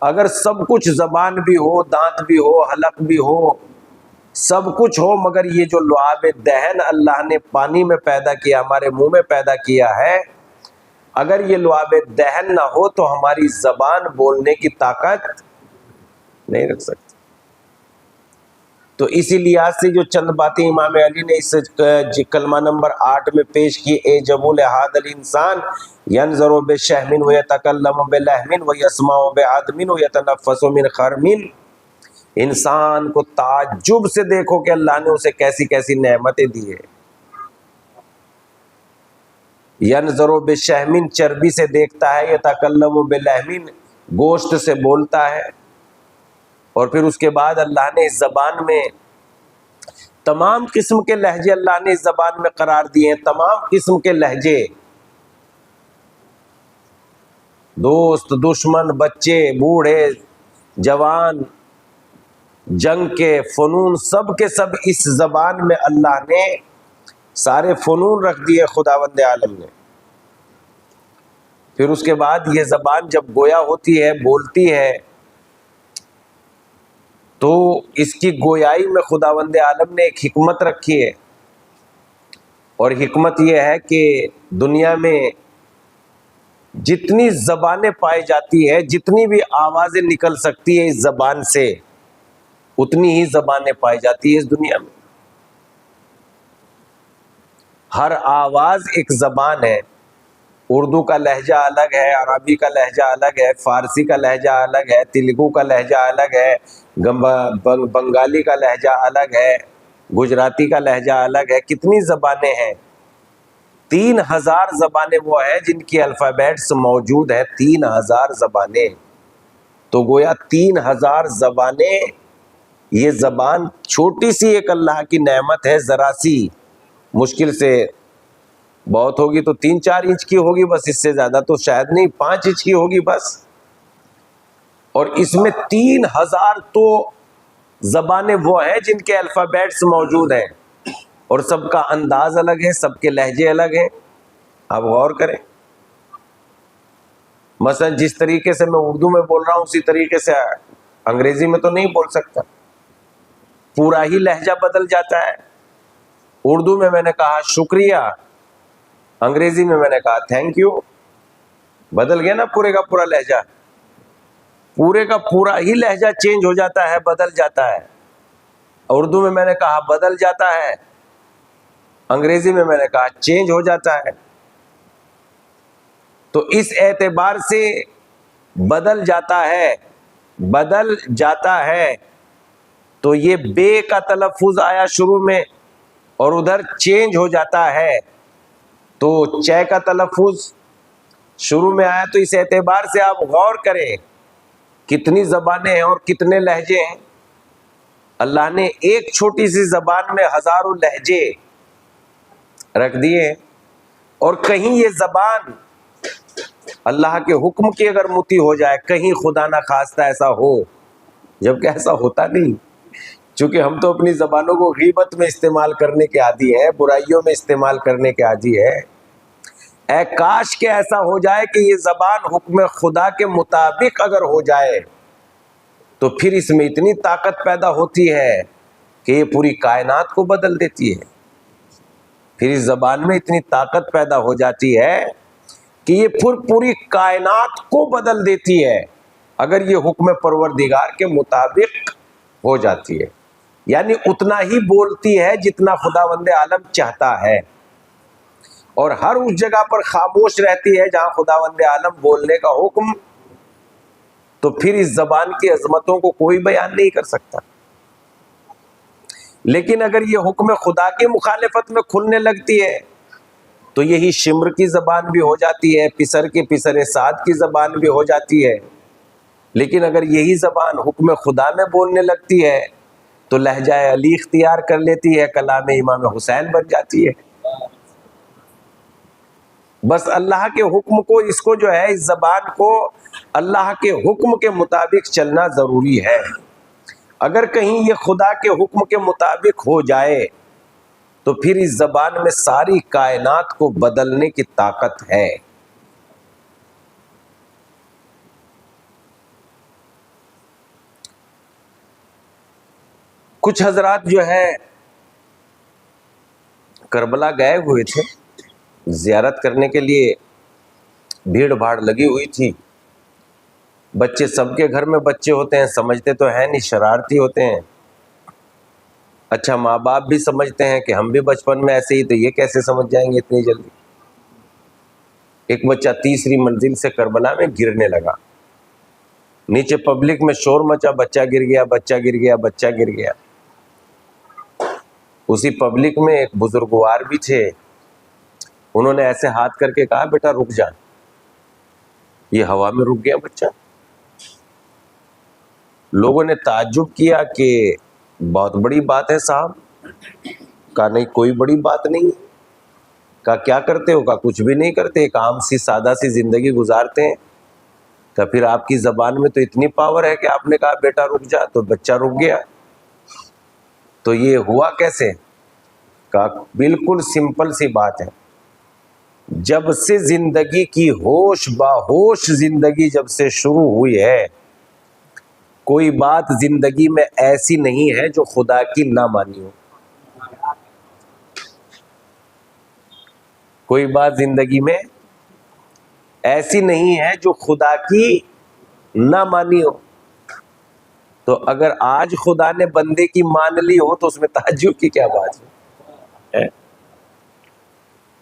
اگر سب کچھ زبان بھی ہو، دانت بھی ہو، حلق بھی ہو، سب کچھ ہو، مگر یہ جو لعاب دہن اللہ نے پانی میں پیدا کیا، ہمارے منہ میں پیدا کیا ہے، اگر یہ لعاب دہن نہ ہو تو ہماری زبان بولنے کی طاقت نہیں رکھ سکتی۔ تو اسی لحاظ سے جو چند باتیں امام علی نے اس کلمہ نمبر 8 میں پیش کی، اعجب لہذا الانسان ینظر بشحم ویتکلم بلحم ویسمع بعدم ویتنفس من خرم، انسان کو تعجب سے دیکھو کہ اللہ نے اسے کیسی کیسی نعمتیں دی ہے۔ ینظر بشحم، چربی سے دیکھتا ہے، یتکلم بلحم، گوشت سے بولتا ہے، اور پھر اس کے بعد اللہ نے اس زبان میں تمام قسم کے لہجے اللہ نے اس زبان میں قرار دیے ہیں، تمام قسم کے لہجے، دوست، دشمن، بچے، بوڑھے، جوان، جنگ کے فنون، سب کے سب اس زبان میں اللہ نے سارے فنون رکھ دیے خداوند عالم نے۔ پھر اس کے بعد یہ زبان جب گویا ہوتی ہے، بولتی ہے، تو اس کی گویائی میں خداوند عالم نے ایک حکمت رکھی ہے، اور حکمت یہ ہے کہ دنیا میں جتنی زبانیں پائی جاتی ہے، جتنی بھی آوازیں نکل سکتی ہے اس زبان سے، اتنی ہی زبانیں پائی جاتی ہے اس دنیا میں۔ ہر آواز ایک زبان ہے، اردو کا لہجہ الگ ہے، عربی کا لہجہ الگ ہے، فارسی کا لہجہ الگ ہے، تیلگو کا لہجہ الگ ہے، بنگالی کا لہجہ الگ ہے، گجراتی کا لہجہ الگ ہے۔ کتنی زبانیں ہیں؟ 3000 زبانیں وہ ہیں جن کی الفابیٹس موجود ہیں، 3000 زبانیں۔ تو گویا 3000 زبانیں، یہ زبان چھوٹی سی ایک اللہ کی نعمت ہے، ذرا سی، مشکل سے بہت ہوگی تو 3-4 انچ کی ہوگی بس، اس سے زیادہ تو شاید نہیں، 5 انچ کی ہوگی بس، اور اس میں 3000 تو زبانیں وہ ہیں جن کے الفابیٹس موجود ہیں، اور سب کا انداز الگ ہے، سب کے لہجے الگ ہیں۔ آپ غور کریں، مثلا جس طریقے سے میں اردو میں بول رہا ہوں اسی طریقے سے انگریزی میں تو نہیں بول سکتا، پورا ہی لہجہ بدل جاتا ہے۔ اردو میں نے کہا شکریہ، انگریزی میں نے کہا تھینک یو، بدل گیا نا پورے کا پورا لہجہ، پورے کا پورا ہی لہجہ چینج ہو جاتا ہے، بدل جاتا ہے۔ اردو میں نے کہا بدل جاتا ہے، انگریزی میں نے کہا چینج ہو جاتا ہے۔ تو اس اعتبار سے بدل جاتا ہے تو یہ بے کا تلفظ آیا شروع میں اور ادھر چینج ہو جاتا ہے تو چے کا تلفظ شروع میں آیا. تو اس اعتبار سے آپ غور کریں کتنی زبانیں ہیں اور کتنے لہجے ہیں. اللہ نے ایک چھوٹی سی زبان میں ہزاروں لہجے رکھ دیے ہیں. اور کہیں یہ زبان اللہ کے حکم کی اگر متی ہو جائے, کہیں خدا نہ خواستہ ایسا ہو, جبکہ ایسا ہوتا نہیں, چونکہ ہم تو اپنی زبانوں کو غیبت میں استعمال کرنے کے عادی ہیں, برائیوں میں استعمال کرنے کے عادی ہیں. اے کاش کہ ایسا ہو جائے کہ یہ زبان حکم خدا کے مطابق اگر ہو جائے تو پھر اس میں اتنی طاقت پیدا ہوتی ہے کہ یہ پوری کائنات کو بدل دیتی ہے. پھر اس زبان میں اتنی طاقت پیدا ہو جاتی ہے کہ یہ پوری کائنات کو بدل دیتی ہے اگر یہ حکم پروردگار کے مطابق ہو جاتی ہے. یعنی اتنا ہی بولتی ہے جتنا خداوند عالم چاہتا ہے, اور ہر اس جگہ پر خاموش رہتی ہے جہاں خداوند عالم بولنے کا حکم. تو پھر اس زبان کی عظمتوں کو کوئی بیان نہیں کر سکتا. لیکن اگر یہ حکم خدا کی مخالفت میں کھلنے لگتی ہے تو یہی شمر کی زبان بھی ہو جاتی ہے, پسر کے پسر سعد کی زبان بھی ہو جاتی ہے. لیکن اگر یہی زبان حکم خدا میں بولنے لگتی ہے تو لہجہ علی اختیار کر لیتی ہے, کلام امام حسین بن جاتی ہے. بس اللہ کے حکم کو, اس کو جو ہے اس زبان کو اللہ کے حکم کے مطابق چلنا ضروری ہے. اگر کہیں یہ خدا کے حکم کے مطابق ہو جائے تو پھر اس زبان میں ساری کائنات کو بدلنے کی طاقت ہے. کچھ حضرات جو ہے کربلا گئے ہوئے تھے زیارت کرنے کے لیے, بھیڑ بھاڑ لگی ہوئی تھی. بچے, سب کے گھر میں بچے ہوتے ہیں, سمجھتے تو ہیں نہیں, شرارتی ہوتے ہیں. اچھا ماں باپ بھی سمجھتے ہیں کہ ہم بھی بچپن میں ایسے ہی, تو یہ کیسے سمجھ جائیں گے اتنی جلدی. ایک بچہ تیسری منزل سے کربلا میں گرنے لگا, نیچے پبلک میں شور مچا, بچہ گر گیا, بچہ گر گیا, بچہ گر گیا. اسی پبلک میں ایک بزرگوار بھی تھے, انہوں نے ایسے ہاتھ کر کے کہا بیٹا رک جا. یہ ہوا میں رک گیا بچہ. لوگوں نے تعجب کیا کہ بہت بڑی بات ہے صاحب. کہا نہیں کوئی بڑی بات نہیں. کہا کیا کرتے ہو؟ کہا کچھ بھی نہیں کرتے, ایک عام سی سادہ سی زندگی گزارتے ہیں. کہا پھر آپ کی زبان میں تو اتنی پاور ہے کہ آپ نے کہا بیٹا رک جا تو بچہ رک گیا, تو یہ ہوا کیسے؟ کہا بالکل سمپل سی بات ہے. جب سے زندگی کی ہوش باہوش زندگی جب سے شروع ہوئی ہے, کوئی بات زندگی میں ایسی نہیں ہے جو خدا کی نہ مانی ہو. کوئی بات زندگی میں ایسی نہیں ہے جو خدا کی نہ مانی ہو. تو اگر آج خدا نے بندے کی مان لی ہو تو اس میں تعجب کی کیا بات ہے؟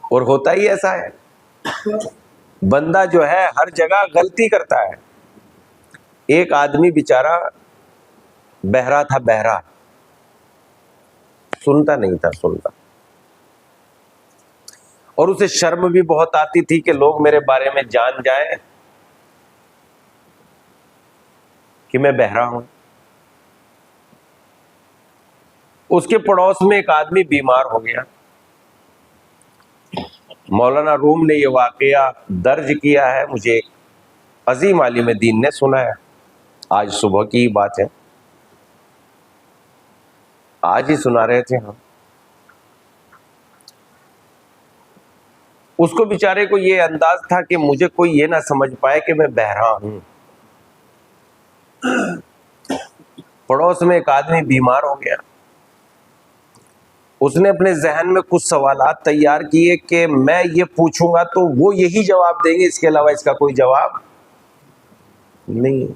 اور ہوتا ہی ایسا ہے. بندہ جو ہے ہر جگہ غلطی کرتا ہے. ایک آدمی بیچارہ بہرا تھا, بہرا, سنتا نہیں تھا, سنتا, اور اسے شرم بھی بہت آتی تھی کہ لوگ میرے بارے میں جان جائیں کہ میں بہرا ہوں. اس کے پڑوس میں ایک آدمی بیمار ہو گیا. مولانا روم نے یہ واقعہ درج کیا ہے, مجھے ایک عظیم عالم دین نے سنایا. آج صبح کی ہی بات ہے, آج ہی سنا رہے تھے ہم. اس کو بیچارے کو یہ انداز تھا کہ مجھے کوئی یہ نہ سمجھ پائے کہ میں بہرا ہوں. پڑوس میں ایک آدمی بیمار ہو گیا. اس نے اپنے ذہن میں کچھ سوالات تیار کیے کہ میں یہ پوچھوں گا تو وہ یہی جواب دیں گے, اس کے علاوہ اس کا کوئی جواب نہیں.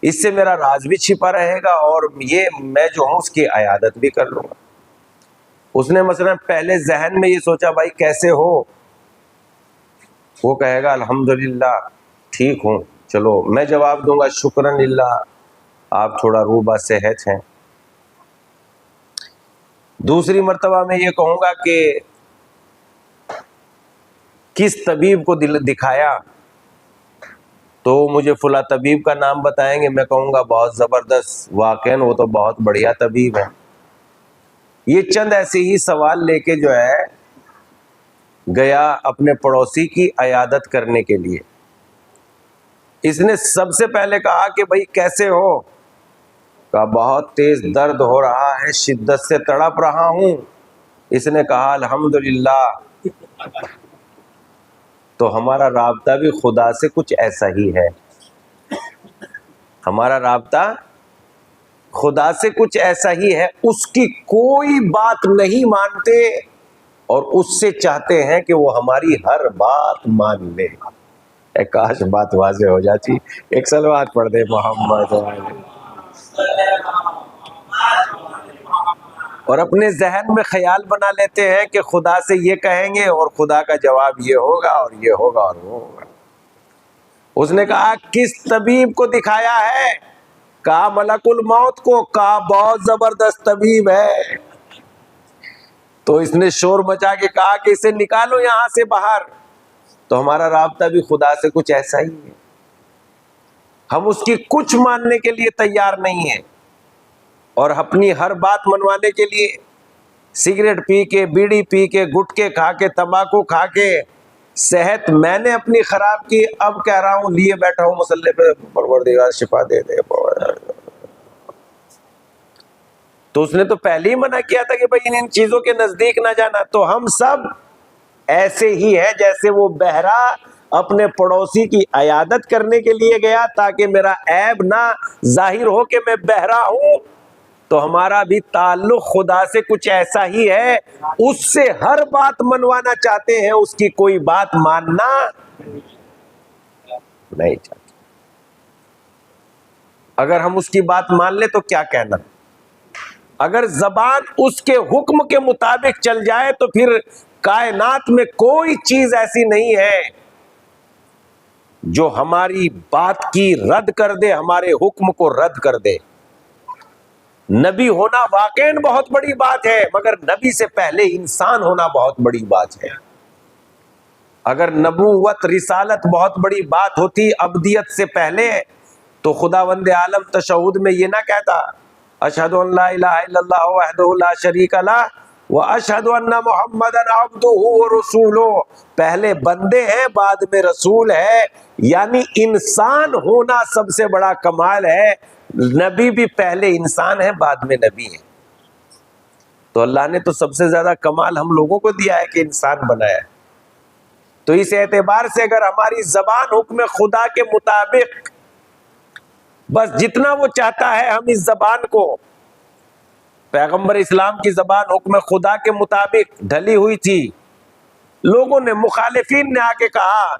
اس سے میرا راز بھی چھپا رہے گا اور یہ میں جو ہوں اس کی عیادت بھی کر لوں گا. اس نے مثلا پہلے ذہن میں یہ سوچا بھائی کیسے ہو, وہ کہے گا الحمدللہ ٹھیک ہوں، چلو میں جواب دوں گا شکرن للہ آپ تھوڑا روبہ صحت ہیں۔ دوسری مرتبہ میں یہ کہوں گا کہ کس طبیب کو دکھایا، تو مجھے فلاں طبیب کا نام بتائیں گے، میں کہوں گا بہت زبردست، واقعاً وہ تو بہت بڑھیا طبیب ہے۔ یہ چند ایسے ہی سوال لے کے جو ہے گیا اپنے پڑوسی کی عیادت کرنے کے لیے۔ اس نے سب سے پہلے کہا کہ بھائی کیسے ہو؟ کہا بہت تیز درد ہو رہا ہے، شدت سے تڑپ رہا ہوں۔ اس نے کہا الحمدللہ۔ تو ہمارا رابطہ بھی خدا سے کچھ ایسا ہی ہے، ہمارا رابطہ خدا سے کچھ ایسا ہی ہے، اس کی کوئی بات نہیں مانتے اور اس سے چاہتے ہیں کہ وہ ہماری ہر بات مان لے۔ کاش بات واضح ہو جاتی۔ ایک صلوات پڑھ دے محمد۔ اور اپنے ذہن میں خیال بنا لیتے ہیں کہ خدا سے یہ کہیں گے اور خدا کا جواب یہ ہوگا اور یہ ہوگا اور وہ ہوگا۔ اس نے کہا کس طبیب کو دکھایا ہے؟ کہا ملک الموت کو۔ کہا بہت زبردست طبیب ہے۔ تو اس نے شور مچا کے کہا کہ اسے نکالو یہاں سے باہر۔ تو ہمارا رابطہ بھی خدا سے کچھ ایسا ہی ہے، ہم اس کی کچھ ماننے کے لیے تیار نہیں ہیں، اور اپنی ہر بات منوانے کے لیے سگریٹ پی کے، بیڑی پی کے، گٹکے کھا کے، تمباکو کھا کے صحت میں نے اپنی خراب کی، اب کہہ رہا ہوں لیے بیٹھا ہوں مسلے پہ پروردگار شفا دے دے۔ تو اس نے تو پہلے ہی منع کیا تھا کہ بھائی ان چیزوں کے نزدیک نہ جانا۔ تو ہم سب ایسے ہی ہیں جیسے وہ بہرا اپنے پڑوسی کی عیادت کرنے کے لیے گیا تاکہ میرا عیب نہ ظاہر ہو کہ میں بہرا ہوں، تو ہمارا بھی تعلق خدا سے کچھ ایسا ہی ہے، اس سے ہر بات منوانا چاہتے ہیں، اس کی کوئی بات ماننا نہیں چاہتے۔ اگر ہم اس کی بات مان لیں تو کیا کہنا، اگر زبان اس کے حکم کے مطابق چل جائے تو پھر کائنات میں کوئی چیز ایسی نہیں ہے جو ہماری بات کی رد کر دے، ہمارے حکم کو رد کر دے۔ نبی ہونا واقعاً بہت بڑی بات ہے، مگر نبی سے پہلے انسان ہونا بہت بڑی بات ہے۔ اگر نبوت رسالت بہت بڑی بات ہوتی ابدیت سے پہلے تو خداوند عالم تشہد میں یہ نہ کہتا اشہد ان لا الہ الا اللہ وحدہ لا شریک لہ واشہد ان محمدا عبدہ ورسولہ۔ پہلے بندے ہیں بعد میں رسول ہے، یعنی انسان ہونا سب سے بڑا کمال ہے۔ نبی بھی پہلے انسان ہے بعد میں نبی ہے۔ تو اللہ نے تو سب سے زیادہ کمال ہم لوگوں کو دیا ہے کہ انسان بنایا ہے۔ تو اس اعتبار سے اگر ہماری زبان حکم خدا کے مطابق بس جتنا وہ چاہتا ہے ہم اس زبان کو، پیغمبر اسلام کی زبان حکم خدا کے مطابق ڈھلی ہوئی تھی، لوگوں نے مخالفین نے آ کے کہا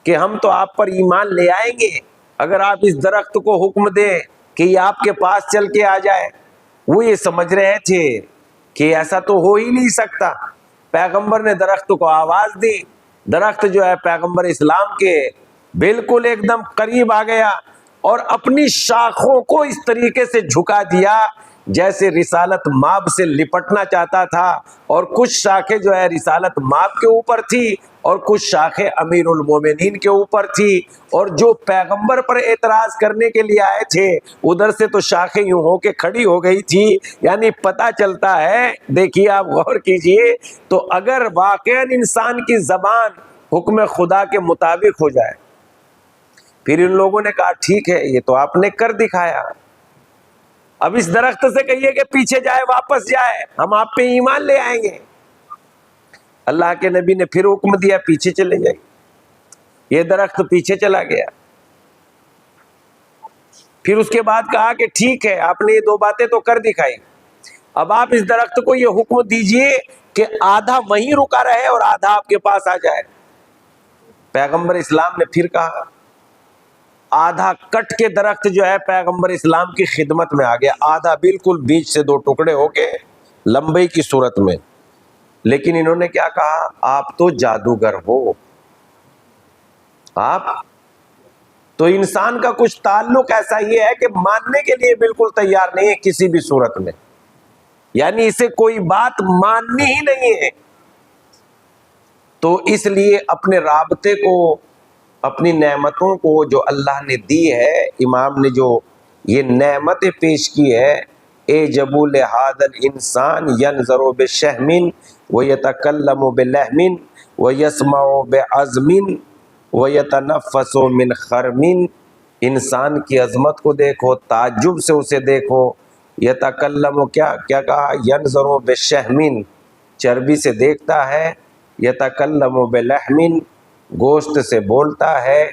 کہ ہم تو آپ پر ایمان لے آئیں گے اگر آپ اس درخت کو حکم دیں کہ یہ آپ کے پاس چل کے آ جائے۔ وہ یہ سمجھ رہے تھے کہ ایسا تو ہو ہی نہیں سکتا۔ پیغمبر نے درخت کو آواز دی، درخت جو ہے پیغمبر اسلام کے بالکل ایک دم قریب آ گیا اور اپنی شاخوں کو اس طریقے سے جھکا دیا جیسے رسالت ماب سے لپٹنا چاہتا تھا، اور کچھ شاخیں جو ہے رسالت ماب کے اوپر تھی اور کچھ شاخیں امیر المومنین کے اوپر تھی، اور جو پیغمبر پر اعتراض کرنے کے لیے آئے تھے ادھر سے تو شاخیں یوں ہو کے کھڑی ہو گئی تھی۔ یعنی پتہ چلتا ہے، دیکھیے آپ غور کیجئے، تو اگر واقعاً انسان کی زبان حکم خدا کے مطابق ہو جائے، پھر ان لوگوں نے کہا ٹھیک ہے یہ تو آپ نے کر دکھایا، اب اس درخت سے کہیے کہ پیچھے جائے، واپس جائے، ہم آپ پہ ایمان لے آئیں گے۔ اللہ کے نبی نے پھر حکم دیا پیچھے چلے جائے، یہ درخت پیچھے چلا گیا۔ پھر اس کے بعد کہا کہ ٹھیک ہے آپ نے یہ دو باتیں تو کر دکھائی، اب آپ اس درخت کو یہ حکم دیجئے کہ آدھا وہیں رکا رہے اور آدھا آپ کے پاس آ جائے۔ پیغمبر اسلام نے پھر کہا، آدھا کٹ کے درخت جو ہے پیغمبر اسلام کی خدمت میں آ گیا، آدھا بالکل بیچ سے دو ٹکڑے ہو کے لمبئی کی صورت میں۔ لیکن انہوں نے کیا کہا، آپ تو جادوگر ہو، آپ تو انسان کا کچھ تعلق ایسا یہ ہے کہ ماننے کے لیے بالکل تیار نہیں ہے کسی بھی صورت میں، یعنی اسے کوئی بات ماننی ہی نہیں ہے. تو اس لیے اپنے رابطے کو، اپنی نعمتوں کو جو اللہ نے دی ہے، امام نے جو یہ نعمتیں پیش کی ہے، اعجب لہذا الانسان ینظر بشہم ویتکلم بلحم ویسمع بعظم ویتنفس من خرم. انسان کی عظمت کو دیکھو، تعجب سے اسے دیکھو. یتکلم کیا کہا؟ ینظر بشہم، چربی سے دیکھتا ہے. یتکلم بلحم، گوشت سے بولتا ہے.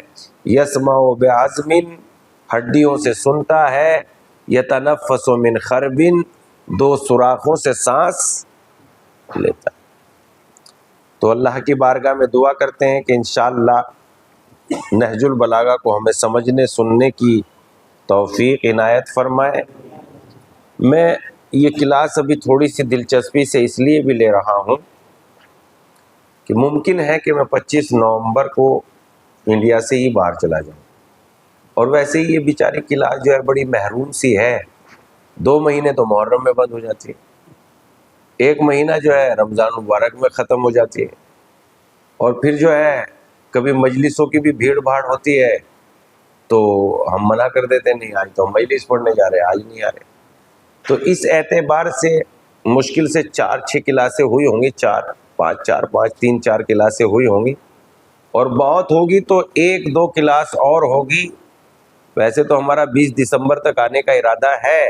یسمع بعظم، ہڈیوں سے سنتا ہے. یتنفس من خرب، دو سوراخوں سے سانس لیتا ہے. تو اللہ کی بارگاہ میں دعا کرتے ہیں کہ انشاءاللہ نہج البلاغہ کو ہمیں سمجھنے سننے کی توفیق عنایت فرمائے. میں یہ کلاس ابھی تھوڑی سی دلچسپی سے اس لیے بھی لے رہا ہوں کہ ممکن ہے کہ میں 25 نومبر کو انڈیا سے ہی باہر چلا جاؤں، اور ویسے ہی یہ بیچاری کلاس جو ہے بڑی محروم سی ہے. 2 مہینے تو محرم میں بند ہو جاتی ہے، 1 مہینہ جو ہے رمضان مبارک میں ختم ہو جاتی ہے، اور پھر جو ہے کبھی مجلسوں کی بھی بھیڑ بھاڑ ہوتی ہے تو ہم منع کر دیتے ہیں، نہیں آج تو ہم مجلس پڑھنے جا رہے ہیں، آج نہیں آ رہے. تو اس اعتبار سے مشکل سے 4-6 کلاسیں ہوئی ہوں گی، 3-4 کلاسیں ہوئی ہوں گی، اور بہت ہوگی تو 1-2 کلاس اور ہوگی. ویسے تو ہمارا 20 دسمبر تک آنے کا ارادہ ہے،